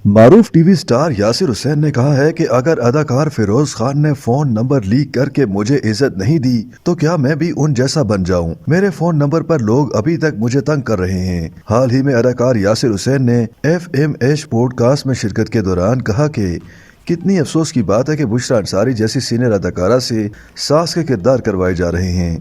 मारूफ TV star Yasir Hussain ने कहा है कि अगर अदाकार फिरोज खान ने फोन नंबर लीक करके मुझे इज्जत नहीं दी तो क्या मैं भी उन जैसा बन जाऊं। मेरे फोन नंबर पर लोग अभी तक मुझे तंग कर रहे हैं। हाल ही में अदाकार यासिर हुसैन ने FMH पॉडकास्ट में शिरकत के दौरान कहा कि कितनी अफसोस की बात है कि बुशरा अंसारी जैसी सीनियर अदाकारा से सास के किरदार करवाए जा रहे हैं।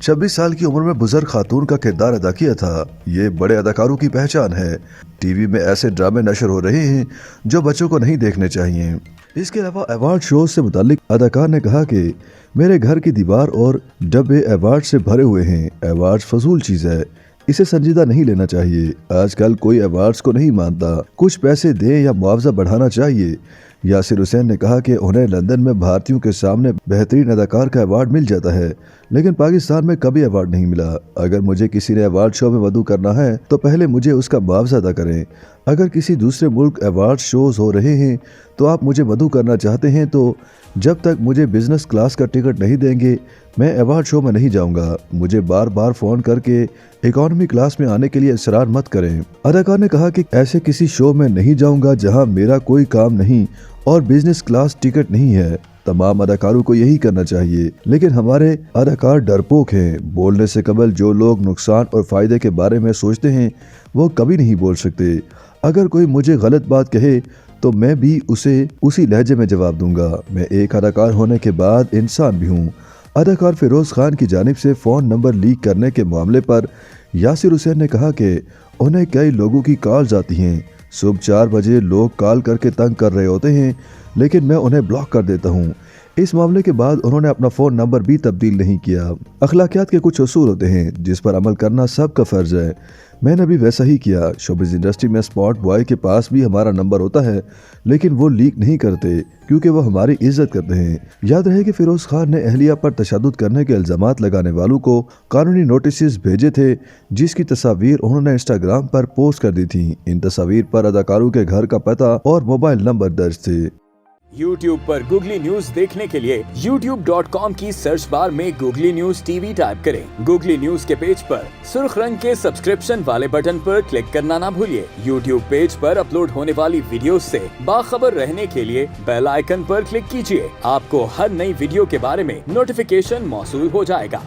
26 साल की उम्र में बुजुर्ग खातून का किरदार अदा किया था। ये बड़े अदाकारों की पहचान है। टीवी में ऐसे ड्रामे नशर हो रहे हैं जो बच्चों को नहीं देखने चाहिए। इसके अलावा अवार्ड शो से मुतालिक अदाकार ने कहा कि मेरे घर की दीवार और डब्बे अवार्ड से भरे हुए हैं। अवार्ड फजूल चीज है, इसे संजीदा नहीं लेना चाहिए। आजकल कोई अवार्ड्स को नहीं मानता। कुछ पैसे दे या मुआवजा बढ़ाना चाहिए। यासिर हुसैन ने कहा कि उन्हें लंदन में भारतीयों के सामने बेहतरीन अदाकार का अवार्ड मिल जाता है, लेकिन पाकिस्तान में कभी अवार्ड नहीं मिला। अगर मुझे किसी ने अवार्ड शो में मदऊ करना है तो पहले मुझे उसका मुआवजा अदा करें। अगर किसी दूसरे मुल्क अवार्ड शोज हो रहे हैं तो आप मुझे मदऊ करना चाहते हैं तो जब तक मुझे बिजनेस क्लास का टिकट नहीं देंगे मैं अवार्ड शो में नहीं जाऊंगा। मुझे बार बार फोन करके इकोनॉमी क्लास में आने के लिए इसरार मत करें। अदाकार ने कहा कि ऐसे किसी शो में नहीं जाऊंगा जहां मेरा कोई काम नहीं और बिजनेस क्लास टिकट नहीं है। तमाम अदाकारों को यही करना चाहिए, लेकिन हमारे अदाकार डरपोक हैं। बोलने से कबल जो लोग नुकसान और फायदे के बारे में सोचते हैं वो कभी नहीं बोल सकते। अगर कोई मुझे गलत बात कहे तो मैं भी उसे उसी लहजे में जवाब दूंगा। मैं एक अदाकार होने के बाद इंसान भी हूँ। अदाकार फिरोज खान की जानिब से फ़ोन नंबर लीक करने के मामले पर यासिर हुसैन ने कहा कि उन्हें कई लोगों की कॉल्स आती हैं। सुबह 4 बजे लोग कॉल करके तंग कर रहे होते हैं, लेकिन मैं उन्हें ब्लॉक कर देता हूँ। इस मामले के बाद उन्होंने अपना फ़ोन नंबर भी तब्दील नहीं किया। अखलाकियात के कुछ उसूल होते हैं जिस पर अमल करना सबका फ़र्ज है। मैंने भी वैसा ही किया। शोबिज़ इंडस्ट्री में स्पॉट बॉय के पास भी हमारा नंबर होता है, लेकिन वो लीक नहीं करते क्योंकि वो हमारी इज्जत करते हैं। याद रहे कि फिरोज खान ने अहलिया पर तशद्दुद करने के इल्ज़ामात लगाने वालों को कानूनी नोटिस भेजे थे, जिसकी तस्वीर उन्होंने इंस्टाग्राम पर पोस्ट कर दी थी। इन तस्वीर पर अदाकारों के घर का पता और मोबाइल नंबर दर्ज थे। YouTube पर गूगली न्यूज देखने के लिए youtube.com की सर्च बार में गूगली न्यूज टीवी टाइप करें। गूगली न्यूज के पेज पर सुर्ख रंग के सब्सक्रिप्शन वाले बटन पर क्लिक करना ना भूलिए। YouTube पेज पर अपलोड होने वाली वीडियोस से बाखबर रहने के लिए बेल आइकन पर क्लिक कीजिए। आपको हर नई वीडियो के बारे में नोटिफिकेशन मौसूल हो जाएगा।